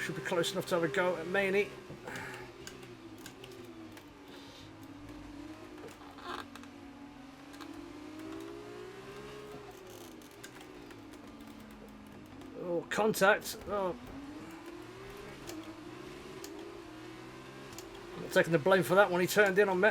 Should be close enough to have a go at Maney. Oh, contact. Oh. I'm not taking the blame for that when he turned in on me.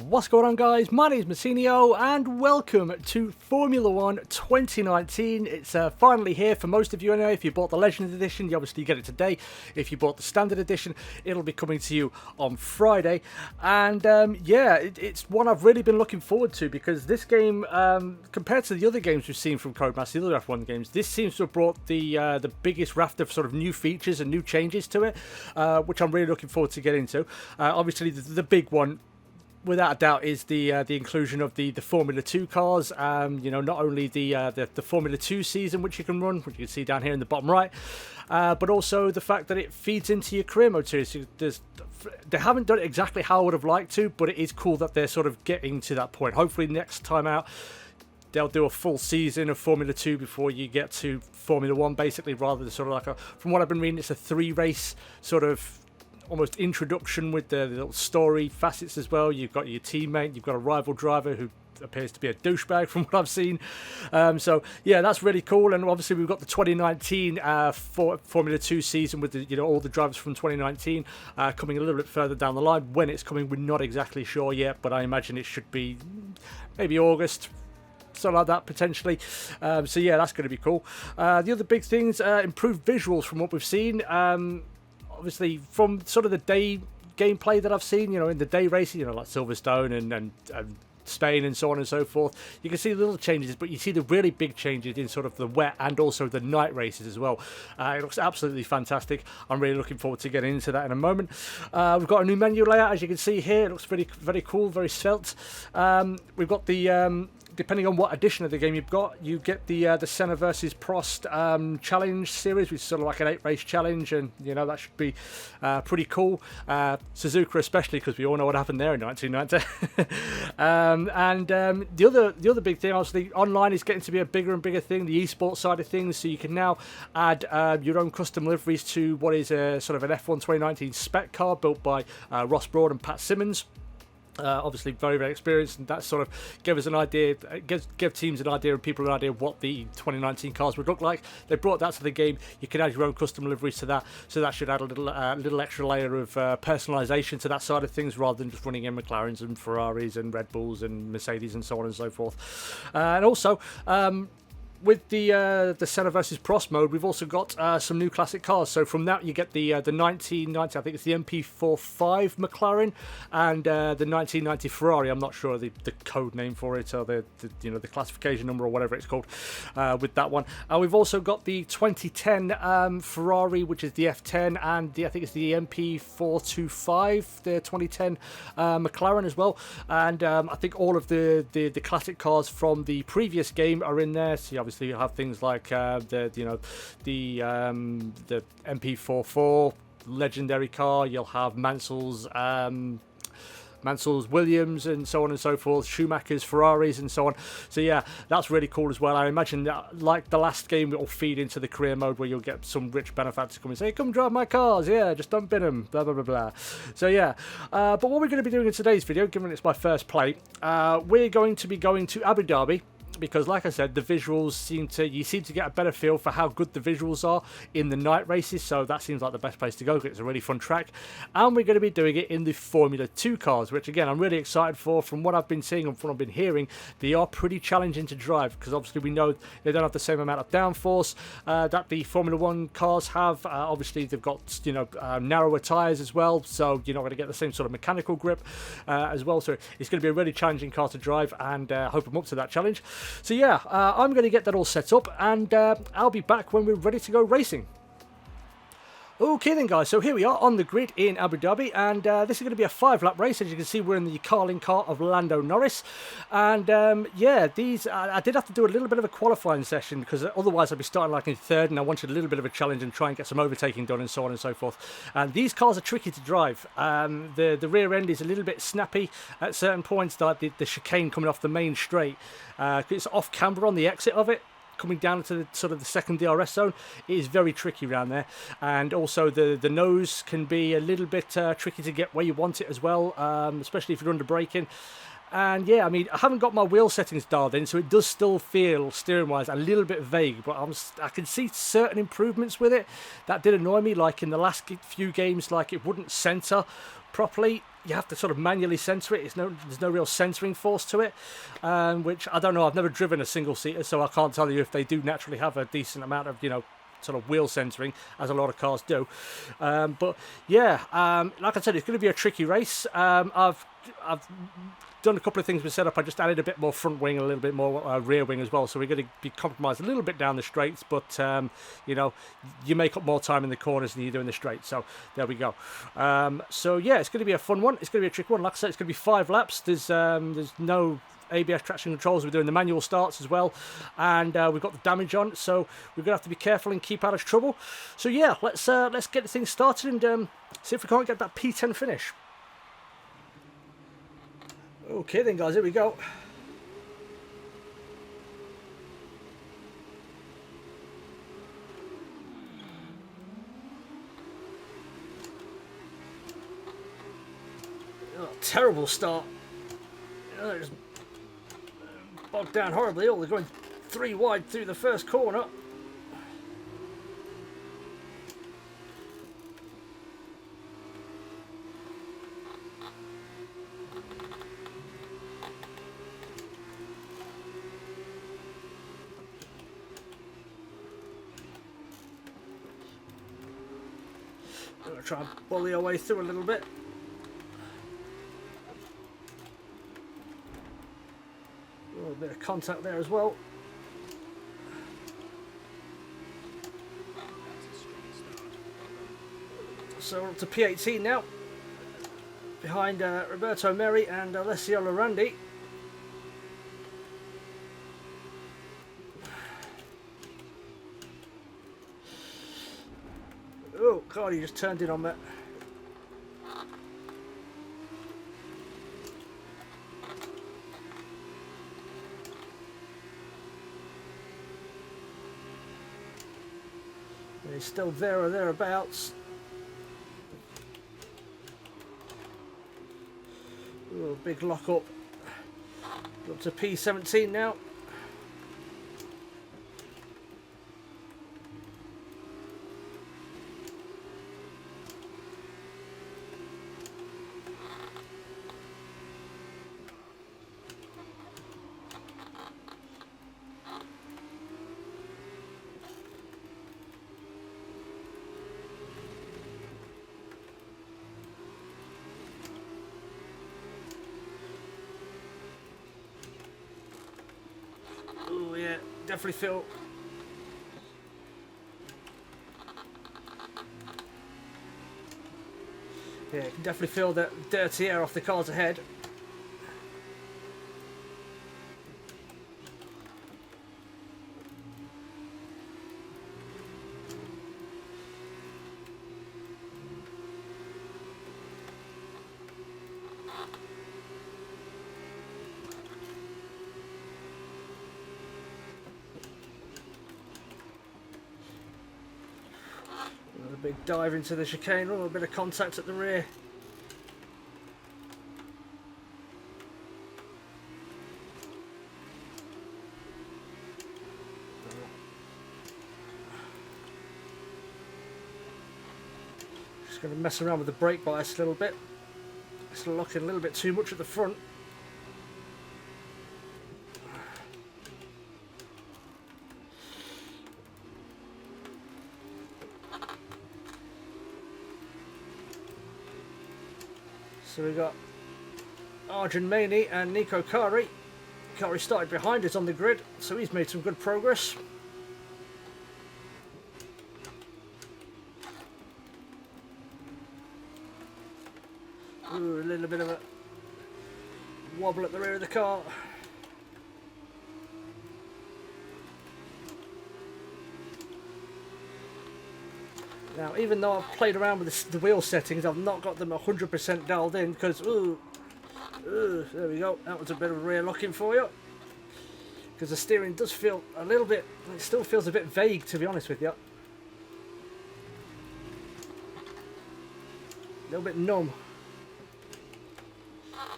What's going on, guys? My name is Massinio and welcome to Formula 1 2019. It's finally here for most of you anyway. If you bought the Legends Edition, you obviously get it today. If you bought the Standard Edition, it'll be coming to you on Friday. And yeah, it's one I've really been looking forward to because this game, compared to the other games we've seen from Codemasters, the other F1 games, this seems to have brought the biggest raft of sort of new features and new changes to it, which I'm really looking forward to get into. Obviously, the big one, without a doubt, is the inclusion of the Formula 2 cars. You know, not only the Formula 2 season, which you can run, which you can see down here in the bottom right, but also the fact that it feeds into your career mode too. So they haven't done it exactly how I would have liked to, but it is cool that they're sort of getting to that point. Hopefully next time out, they'll do a full season of Formula 2 before you get to Formula 1, basically, rather than sort of like from what I've been reading, it's a 3-race sort of almost introduction with the little story facets as well. You've got your teammate, you've got a rival driver who appears to be a douchebag from what I've seen. So yeah, that's really cool. And obviously we've got the 2019 Formula 2 season with the, all the drivers from 2019 coming a little bit further down the line. When it's coming, we're not exactly sure yet, but I imagine it should be maybe August, something like that potentially. So yeah, that's going to be cool. The other big things, improved visuals from what we've seen. Obviously, from sort of the day gameplay that I've seen, in the day racing, like Silverstone and Spain and so on and so forth, you can see the little changes, but you see the really big changes in sort of the wet and also the night races as well. It looks absolutely fantastic. I'm really looking forward to getting into that in a moment. We've got a new menu layout, as you can see here. It looks very, very cool, very svelte. We've got the depending on what edition of the game you've got, you get the Senna versus Prost challenge series, which is sort of like an 8-race challenge, and that should be pretty cool. Suzuka especially, because we all know what happened there in 1990. The other big thing, obviously, online is getting to be a bigger and bigger thing. The esports side of things, so you can now add your own custom liveries to what is a sort of an F1 2019 spec car built by Ross Broad and Pat Simmons. Obviously very, very experienced, and that sort of gave us an idea, give teams an idea and people an idea of what the 2019 cars would look like. They brought that to the game. You can add your own custom liveries to that, so that should add a little extra layer of personalisation to that side of things, rather than just running in McLarens and Ferraris and Red Bulls and Mercedes and so on and so forth. And also, with the Senna versus Prost mode, we've also got some new classic cars. So from that, you get the 1990, I think it's the MP45 McLaren, and the 1990 Ferrari. I'm not sure the code name for it, or the classification number or whatever it's called with that one. We've also got the 2010 Ferrari, which is the F10, and I think it's the MP425, the 2010 McLaren as well. And I think all of the classic cars from the previous game are in there. So obviously you have things like the MP44 legendary car. You'll have Mansell's Williams and so on and so forth, Schumacher's Ferraris and so on. So yeah, that's really cool as well. I imagine that, like the last game, it will feed into the career mode where you'll get some rich benefactors come and say, come drive my cars, yeah, just don't bin them, blah blah blah blah. So yeah, but what we're going to be doing in today's video, given it's my first play, we're going to be going to Abu Dhabi, because like I said, the visuals you seem to get a better feel for how good the visuals are in the night races, so that seems like the best place to go because it's a really fun track. And we're going to be doing it in the Formula 2 cars, which again I'm really excited for. From what I've been seeing and from what I've been hearing, they are pretty challenging to drive, because obviously we know they don't have the same amount of downforce that the Formula 1 cars have. Obviously they've got narrower tyres as well, so you're not going to get the same sort of mechanical grip as well. So it's going to be a really challenging car to drive, and hope I'm up to that challenge. So yeah, I'm going to get that all set up, and I'll be back when we're ready to go racing. Okay then guys, so here we are on the grid in Abu Dhabi, and this is going to be a 5-lap race. As you can see, we're in the Carling car of Lando Norris, and yeah, I did have to do a little bit of a qualifying session because otherwise I'd be starting like in third, and I wanted a little bit of a challenge and try and get some overtaking done and so on and so forth. And these cars are tricky to drive. The rear end is a little bit snappy at certain points, like the chicane coming off the main straight. It's off camber on the exit of it, coming down to the sort of the second DRS zone. It is very tricky around there, and also the nose can be a little bit tricky to get where you want it as well, especially if you're under braking. And yeah, I mean, I haven't got my wheel settings dialed in, so it does still feel, steering wise, a little bit vague, but I can see certain improvements with it that did annoy me, like in the last few games, like it wouldn't center properly. You have to sort of manually center it. There's no real centering force to it, which I don't know. I've never driven a single seater, so I can't tell you if they do naturally have a decent amount of, you know, sort of wheel centering, as a lot of cars do. But yeah, like I said, it's going to be a tricky race. I've done a couple of things with setup. I just added a bit more front wing and a little bit more rear wing as well, so we're going to be compromised a little bit down the straights, but you know, you make up more time in the corners than you do in the straight, so there we go. So yeah, it's going to be a fun one. It's going to be a tricky one. Like I said, it's going to be 5 laps. There's no ABS traction controls. We're doing the manual starts as well, and we've got the damage on, so we're gonna have to be careful and keep out of trouble. So yeah, let's get the thing started and see if we can't get that P10 finish. Okay then guys, here we go. Oh, terrible start. Just bogged down horribly. Oh, they're going 3 wide through the first corner. I'm going to try and bully our way through a little bit. A little bit of contact there as well. So we're up to P18 now, behind Roberto Meri and Alessio Lorandi. Oh God, he just turned in on that. He's still there or thereabouts. Oh, big lock up. Up to P17 now. Oh yeah, definitely feel. Yeah, you can definitely feel that dirty air off the cars ahead. A big dive into the chicane, a little bit of contact at the rear. Just going to mess around with the brake bias a little bit. It's locking a little bit too much at the front. So we've got Arjun Maini and Nico Kari. Kari started behind us on the grid, so he's made some good progress. Ooh, a little bit of a wobble at the rear of the car. Now, even though I've played around with the wheel settings, I've not got them 100% dialed in because, there we go. That was a bit of rear locking for you. Because the steering does feel a little bit, it still feels a bit vague, to be honest with you. A little bit numb.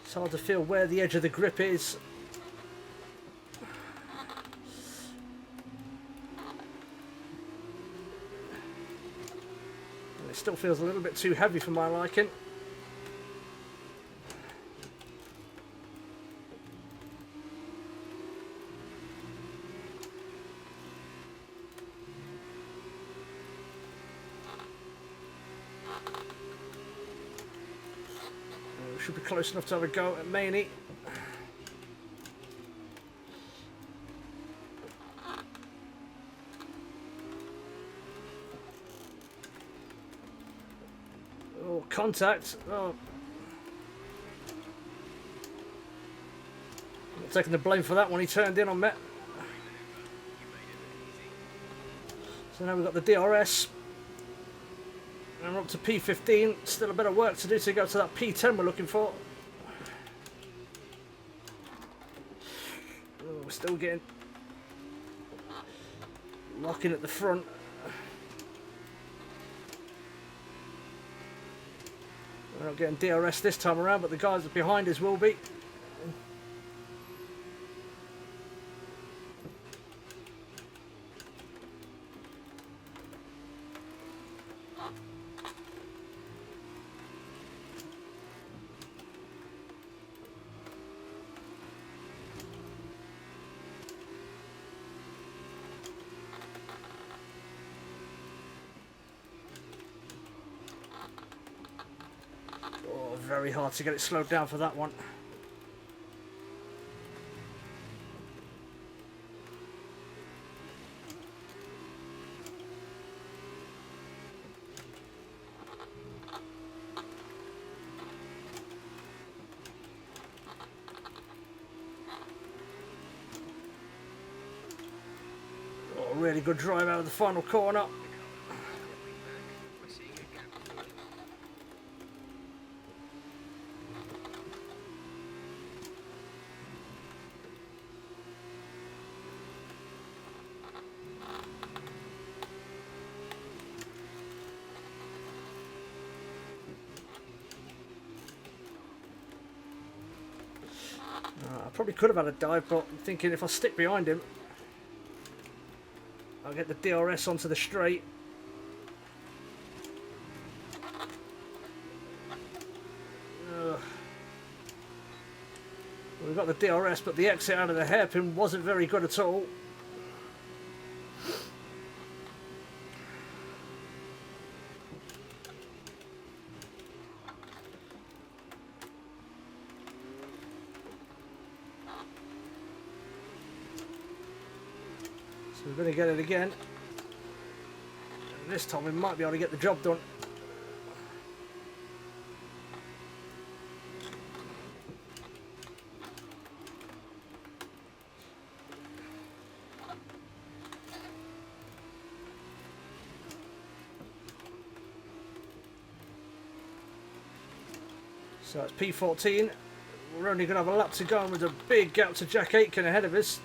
It's hard to feel where the edge of the grip is. And it still feels a little bit too heavy for my liking. Should be close enough to have a go at Maney. Oh, contact. Oh. Not taking the blame for that one. He turned in on me. So now we've got the DRS. And we're up to P15, still a bit of work to do to go to that P10 we're looking for. Oh, we're still getting locking at the front. We're not getting DRS this time around, but the guys behind us will be. Very hard to get it slowed down for that one. Oh, really good drive out of the final corner. I probably could have had a dive, but I'm thinking if I stick behind him, I'll get the DRS onto the straight. We've got the DRS, but the exit out of the hairpin wasn't very good at all. So we're going to get it again. And this time we might be able to get the job done. So it's P14. We're only going to have a lap to go, and with a big gap to Jack Aitken ahead of us.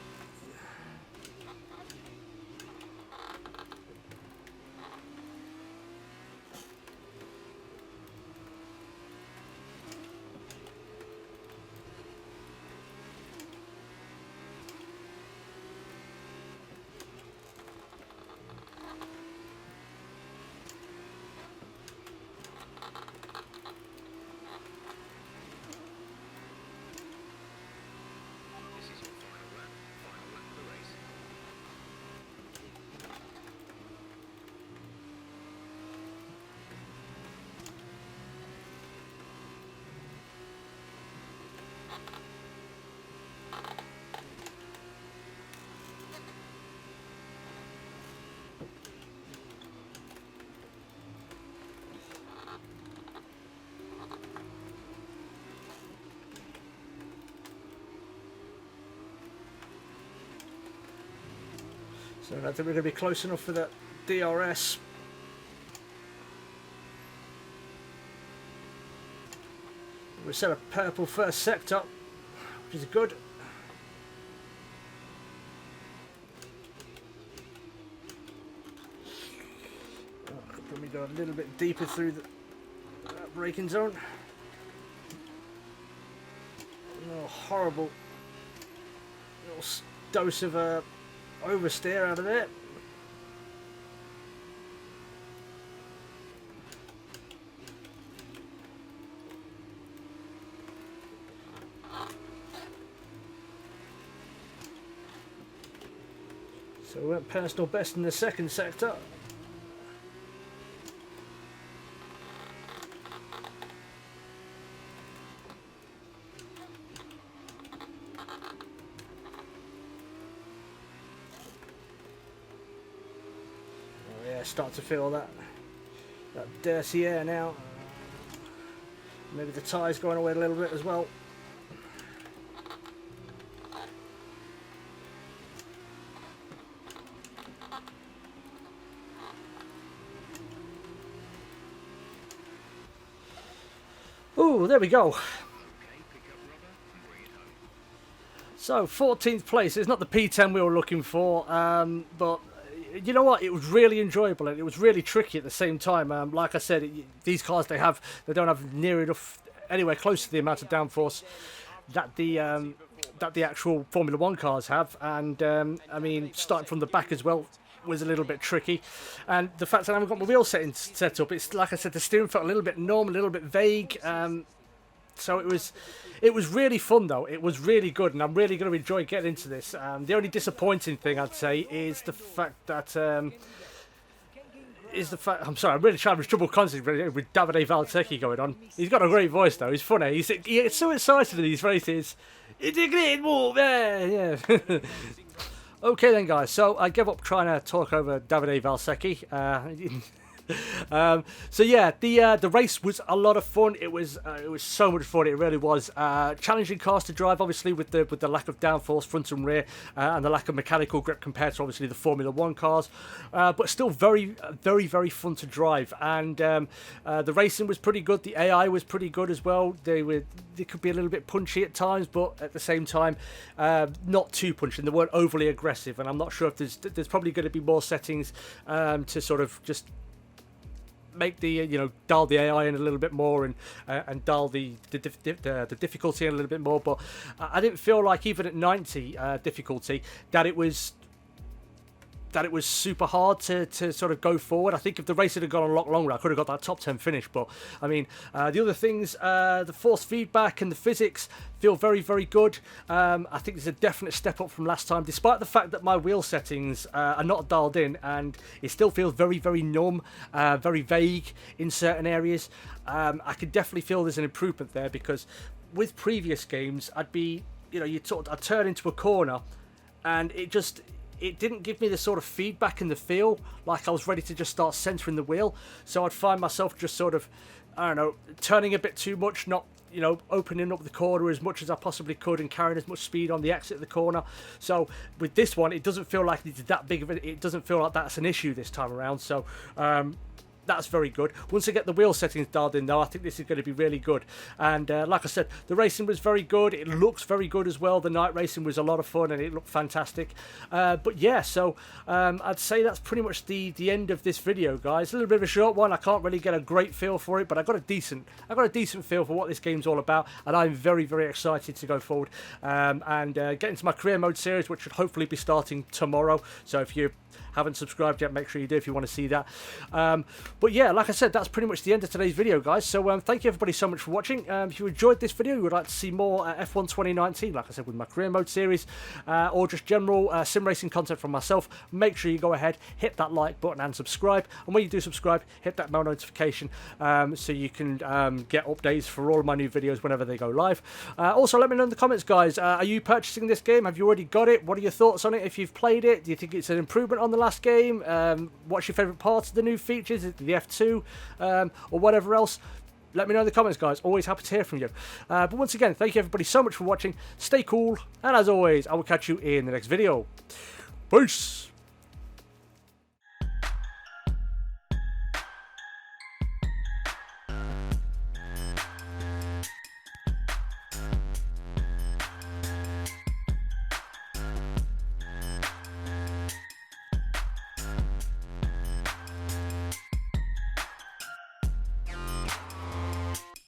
So I don't think we're going to be close enough for the DRS. We set a purple first sector, which is good. Let me go a little bit deeper through the braking zone. Oh, horrible little dose of oversteer out of it. So we went personal best in the second sector. Start to feel that dirty air now. Maybe the tyre's going away a little bit as well. Oh, there we go. So 14th place. It's not the P10 we were looking for, but you know what? It was really enjoyable and it was really tricky at the same time. Like I said, these cars they don't have near enough, anywhere close to the amount of downforce that the actual Formula One cars have. And I mean, starting from the back as well was a little bit tricky. And the fact that I haven't got my wheel set up, it's like I said, the steering felt a little bit numb, a little bit vague. So it was really fun though. It was really good, and I'm really going to enjoy getting into this. The only disappointing thing I'd say is the fact that I'm sorry, I'm really having trouble concentrating with Davide Valsecchi going on. He's got a great voice though. He's funny. He gets so excited in these races. It's a great move, yeah. Okay then, guys. So I gave up trying to talk over Davide Valsecchi. So yeah, the race was a lot of fun. It was so much fun. It really was. Challenging cars to drive, obviously with the lack of downforce front and rear, and the lack of mechanical grip compared to obviously the Formula One cars, but still very fun to drive. And the racing was pretty good. The AI was pretty good as well. They could be a little bit punchy at times, but at the same time, not too punchy. And they weren't overly aggressive. And I'm not sure if there's probably going to be more settings to sort of just make the dial the AI in a little bit more and dial the difficulty in a little bit more. But I didn't feel like even at 90 difficulty that it was super hard to sort of go forward. I think if the race had gone a lot longer, I could have got that top 10 finish. But I mean, the other things, the force feedback and the physics feel very good. I think there's a definite step up from last time, despite the fact that my wheel settings are not dialed in, and it still feels very numb, very vague in certain areas. I could definitely feel there's an improvement there, because with previous games, I'd turn into a corner and it didn't give me the sort of feedback and the feel like I was ready to just start centering the wheel. So I'd find myself just sort of, I don't know, turning a bit too much, not, opening up the corner as much as I possibly could and carrying as much speed on the exit of the corner. So with this one, it doesn't feel like it's that big of it doesn't feel like that's an issue this time around. So that's very good. Once I get the wheel settings dialed in though, I think this is going to be really good. And like I said, the racing was very good. It looks very good as well. The night racing was a lot of fun and it looked fantastic. But yeah, so I'd say that's pretty much the end of this video, guys. A little bit of a short one. I can't really get a great feel for it, but I got a decent feel for what this game's all about, and I'm very excited to go forward and get into my career mode series, which should hopefully be starting tomorrow. So if you haven't subscribed yet, make sure you do if you want to see that. But yeah, like I said, that's pretty much the end of today's video, guys. So thank you everybody so much for watching. If you enjoyed this video, you would like to see more F1 2019, like I said, with my career mode series, or just general sim racing content from myself, make sure you go ahead, hit that like button and subscribe. And when you do subscribe, hit that bell notification so you can get updates for all of my new videos whenever they go live. Also, let me know in the comments, guys. Are you purchasing this game? Have you already got it? What are your thoughts on it? If you've played it, do you think it's an improvement on the last game? What's your favourite parts of the new features? Is it the F2 or whatever else? Let me know in the comments, guys. Always happy to hear from you. But once again, thank you everybody so much for watching. Stay cool, and as always, I will catch you in the next video. Peace!